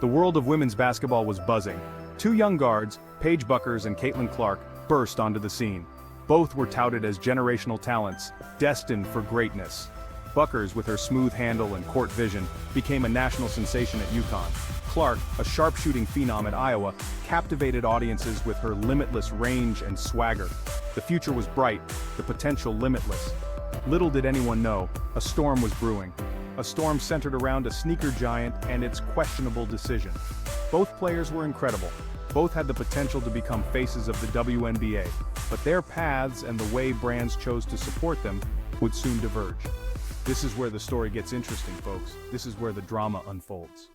The world of women's basketball was buzzing. Two young guards, Paige Bueckers and Caitlin Clark, burst onto the scene. Both were touted as generational talents, destined for greatness. Bueckers, with her smooth handle and court vision, became a national sensation at UConn. Clark, a sharpshooting phenom at Iowa, captivated audiences with her limitless range and swagger. The future was bright, the potential limitless. Little did anyone know, a storm was brewing. A storm centered around a sneaker giant and its questionable decision. Both players were incredible. Both had the potential to become faces of the WNBA, but their paths and the way brands chose to support them would soon diverge. This is where the story gets interesting, folks. This is where the drama unfolds.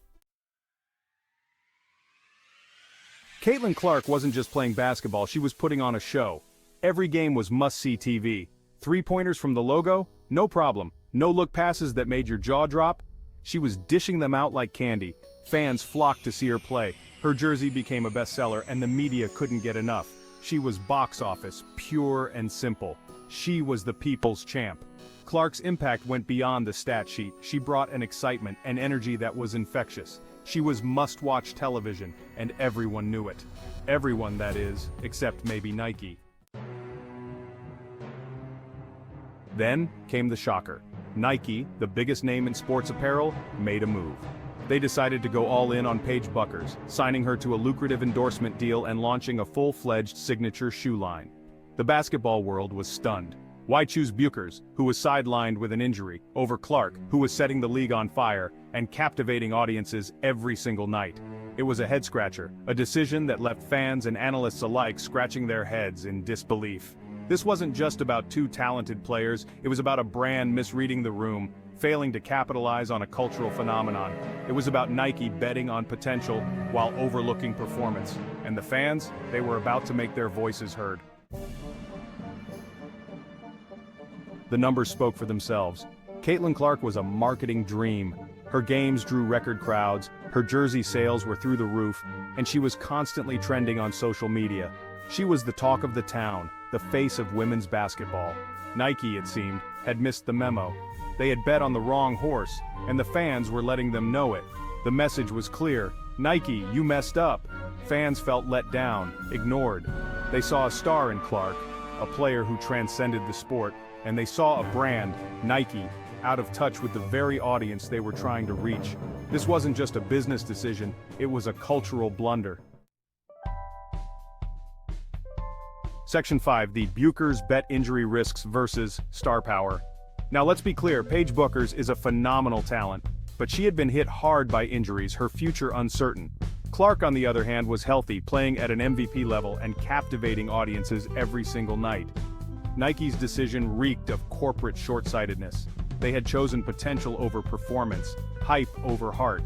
Caitlin Clark wasn't just playing basketball, she was putting on a show. Every game was must-see TV. Three-pointers from the logo? No problem. No-look passes that made your jaw drop? She was dishing them out like candy. Fans flocked to see her play. Her jersey became a bestseller and the media couldn't get enough. She was box office, pure and simple. She was the people's champ. Clark's impact went beyond the stat sheet. She brought an excitement and energy that was infectious. She was must-watch television, and everyone knew it. Everyone, that is, except maybe Nike. Then came the shocker. Nike, the biggest name in sports apparel, made a move. They decided to go all in on Paige Bueckers, signing her to a lucrative endorsement deal and launching a full-fledged signature shoe line. The basketball world was stunned. Why choose Bueckers, who was sidelined with an injury, over Clark, who was setting the league on fire and captivating audiences every single night? It was a head-scratcher, a decision that left fans and analysts alike scratching their heads in disbelief. This wasn't just about two talented players, it was about a brand misreading the room, failing to capitalize on a cultural phenomenon. It was about Nike betting on potential while overlooking performance. And the fans, they were about to make their voices heard. The numbers spoke for themselves. Caitlin Clark was a marketing dream. Her games drew record crowds, her jersey sales were through the roof, and she was constantly trending on social media. She was the talk of the town, the face of women's basketball. Nike, it seemed, had missed the memo. They had bet on the wrong horse, and the fans were letting them know it. The message was clear: Nike, you messed up. Fans felt let down, ignored. They saw a star in Clark, a player who transcended the sport, and they saw a brand, Nike, out of touch with the very audience they were trying to reach. This wasn't just a business decision, it was a cultural blunder. Section 5, the Bueckers bet injury risks versus star power. Now let's be clear, Paige Bueckers is a phenomenal talent, but she had been hit hard by injuries, her future uncertain. Clark, on the other hand, was healthy, playing at an MVP level and captivating audiences every single night. Nike's decision reeked of corporate short-sightedness. They had chosen potential over performance, hype over heart,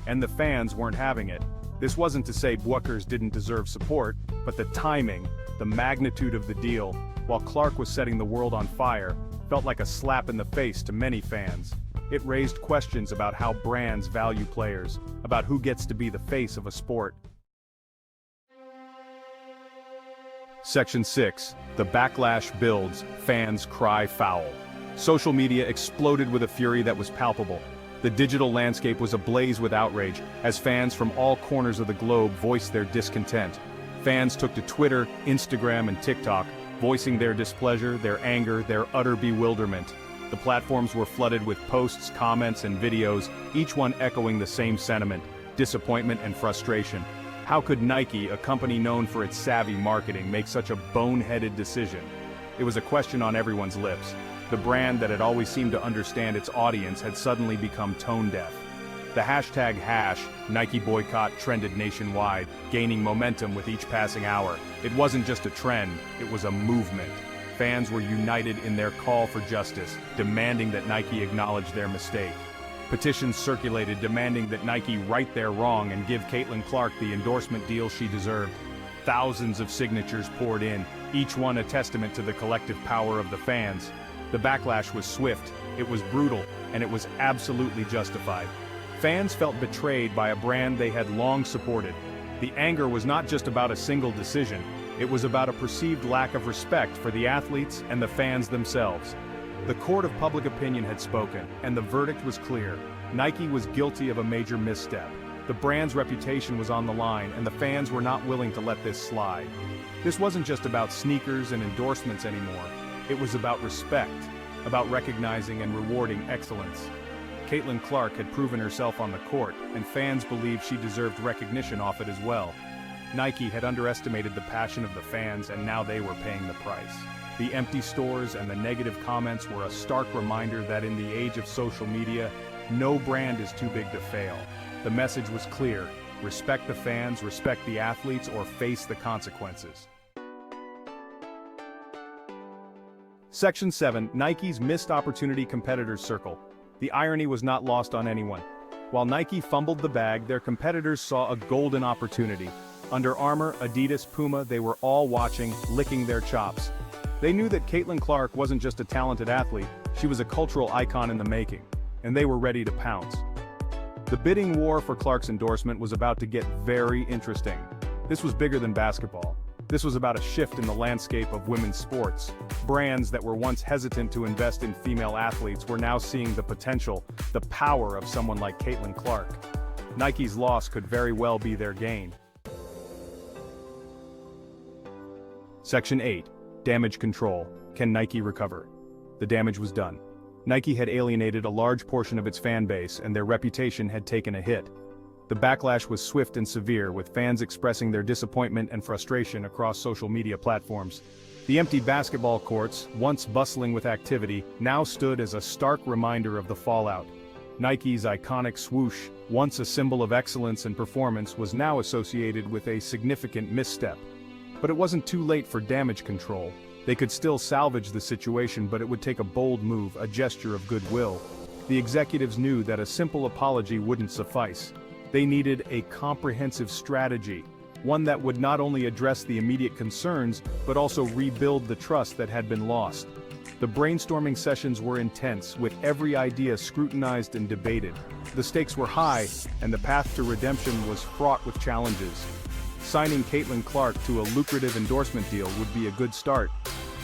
and the fans weren't having it. This wasn't to say Bueckers didn't deserve support, but the timing, the magnitude of the deal, while Clark was setting the world on fire, felt like a slap in the face to many fans. It raised questions about how brands value players, about who gets to be the face of a sport. Section 6. The backlash builds, fans cry foul. Social media exploded with a fury that was palpable. The digital landscape was ablaze with outrage, as fans from all corners of the globe voiced their discontent. Fans took to Twitter, Instagram, and TikTok, voicing their displeasure, their anger, their utter bewilderment. The platforms were flooded with posts, comments, and videos, each one echoing the same sentiment: disappointment and frustration. How could Nike, a company known for its savvy marketing, make such a boneheaded decision? It was a question on everyone's lips. The brand that had always seemed to understand its audience had suddenly become tone-deaf. The hashtag Nike boycott trended nationwide, gaining momentum with each passing hour. It wasn't just a trend, it was a movement. Fans were united in their call for justice, demanding that Nike acknowledge their mistake. Petitions circulated demanding that Nike right their wrong and give Caitlin Clark the endorsement deal she deserved. Thousands of signatures poured in, each one a testament to the collective power of the fans. The backlash was swift, it was brutal, and it was absolutely justified. Fans felt betrayed by a brand they had long supported. The anger was not just about a single decision, it was about a perceived lack of respect for the athletes and the fans themselves. The court of public opinion had spoken, and the verdict was clear. Nike was guilty of a major misstep. The brand's reputation was on the line, and the fans were not willing to let this slide. This wasn't just about sneakers and endorsements anymore. It was about respect, about recognizing and rewarding excellence. Caitlin Clark had proven herself on the court, and fans believed she deserved recognition off it as well. Nike had underestimated the passion of the fans, and now they were paying the price. The empty stores and the negative comments were a stark reminder that in the age of social media, no brand is too big to fail. The message was clear: respect the fans, respect the athletes, or face the consequences. Section 7. Nike's Missed Opportunity Competitors Circle. The irony was not lost on anyone. While Nike fumbled the bag, their competitors saw a golden opportunity. Under Armour, Adidas, Puma, they were all watching, licking their chops. They knew that Caitlin Clark wasn't just a talented athlete, she was a cultural icon in the making, and they were ready to pounce. The bidding war for Clark's endorsement was about to get very interesting. This was bigger than basketball. This was about a shift in the landscape of women's sports. Brands that were once hesitant to invest in female athletes were now seeing the potential, the power of someone like Caitlin Clark. Nike's loss could very well be their gain. Section 8. Damage Control. Can Nike recover? The damage was done. Nike had alienated a large portion of its fan base, and their reputation had taken a hit. The backlash was swift and severe, with fans expressing their disappointment and frustration across social media platforms. The empty basketball courts, once bustling with activity, now stood as a stark reminder of the fallout. Nike's iconic swoosh, once a symbol of excellence and performance, was now associated with a significant misstep. But it wasn't too late for damage control. They could still salvage the situation, but it would take a bold move, a gesture of goodwill. The executives knew that a simple apology wouldn't suffice. They needed a comprehensive strategy, one that would not only address the immediate concerns, but also rebuild the trust that had been lost. The brainstorming sessions were intense, with every idea scrutinized and debated. The stakes were high, and the path to redemption was fraught with challenges. Signing Caitlin Clark to a lucrative endorsement deal would be a good start.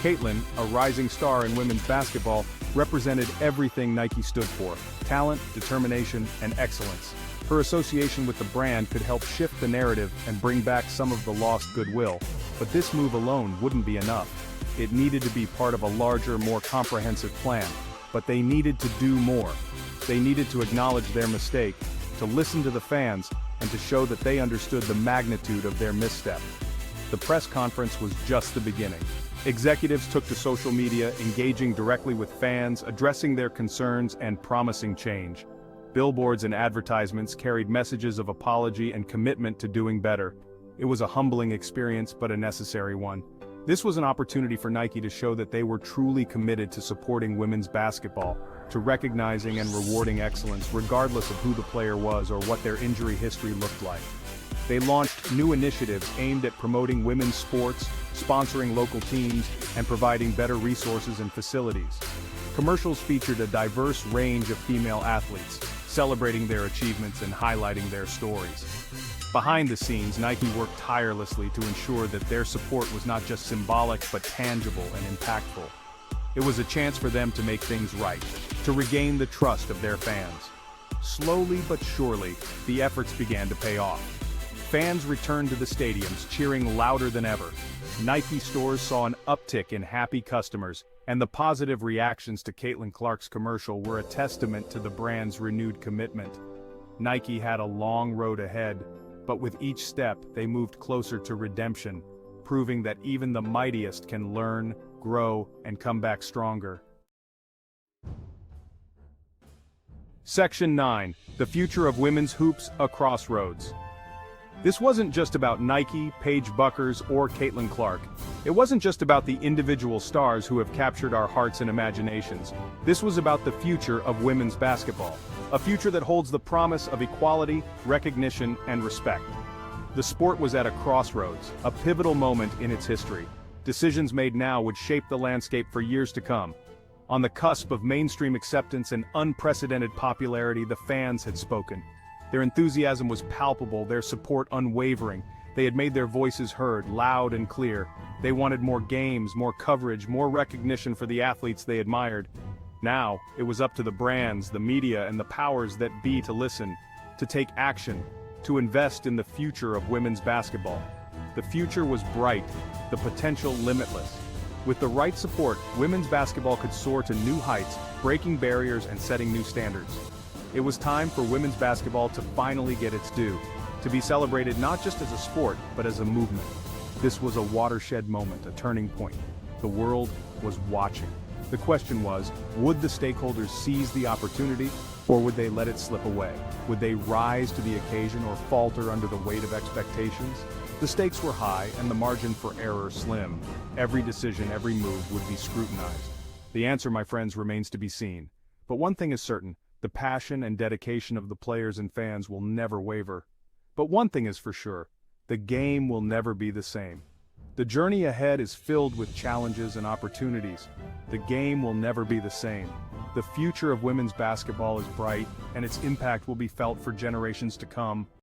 Caitlin, a rising star in women's basketball, represented everything Nike stood for: talent, determination, and excellence. Her association with the brand could help shift the narrative and bring back some of the lost goodwill. But this move alone wouldn't be enough. It needed to be part of a larger, more comprehensive plan. But they needed to do more. They needed to acknowledge their mistake, to listen to the fans, and to show that they understood the magnitude of their misstep. The press conference was just the beginning. Executives took to social media, engaging directly with fans, addressing their concerns, and promising change. Billboards and advertisements carried messages of apology and commitment to doing better. It was a humbling experience, but a necessary one. This was an opportunity for Nike to show that they were truly committed to supporting women's basketball, to recognizing and rewarding excellence regardless of who the player was or what their injury history looked like. They launched new initiatives aimed at promoting women's sports, sponsoring local teams, and providing better resources and facilities. Commercials featured a diverse range of female athletes, celebrating their achievements and highlighting their stories. Behind the scenes, Nike worked tirelessly to ensure that their support was not just symbolic but tangible and impactful. It was a chance for them to make things right, to regain the trust of their fans. Slowly but surely, the efforts began to pay off. Fans returned to the stadiums, cheering louder than ever. Nike stores saw an uptick in happy customers, and the positive reactions to Caitlin Clark's commercial were a testament to the brand's renewed commitment. Nike had a long road ahead, but with each step, they moved closer to redemption, proving that even the mightiest can learn, grow, and come back stronger. Section 9. The Future of Women's Hoops, a Crossroads. This wasn't just about Nike, Paige Bueckers, or Caitlin Clark. It wasn't just about the individual stars who have captured our hearts and imaginations. This was about the future of women's basketball. A future that holds the promise of equality, recognition, and respect. The sport was at a crossroads, a pivotal moment in its history. Decisions made now would shape the landscape for years to come. On the cusp of mainstream acceptance and unprecedented popularity, the fans had spoken. Their enthusiasm was palpable, their support unwavering. They had made their voices heard, loud and clear. They wanted more games, more coverage, more recognition for the athletes they admired. Now, it was up to the brands, the media, and the powers that be to listen, to take action. to invest in the future of women's basketball. The future was bright, the potential limitless. With the right support, women's basketball could soar to new heights, breaking barriers and setting new standards. It was time for women's basketball to finally get its due, to be celebrated not just as a sport, but as a movement. This was a watershed moment, a turning point. The world was watching. The question was, would the stakeholders seize the opportunity, or would they let it slip away? Would they rise to the occasion or falter under the weight of expectations? The stakes were high and the margin for error slim. Every decision, every move would be scrutinized. The answer, my friends, remains to be seen. But one thing is certain, the passion and dedication of the players and fans will never waver. But one thing is for sure, the game will never be the same. The journey ahead is filled with challenges and opportunities. The game will never be the same. The future of women's basketball is bright, and its impact will be felt for generations to come.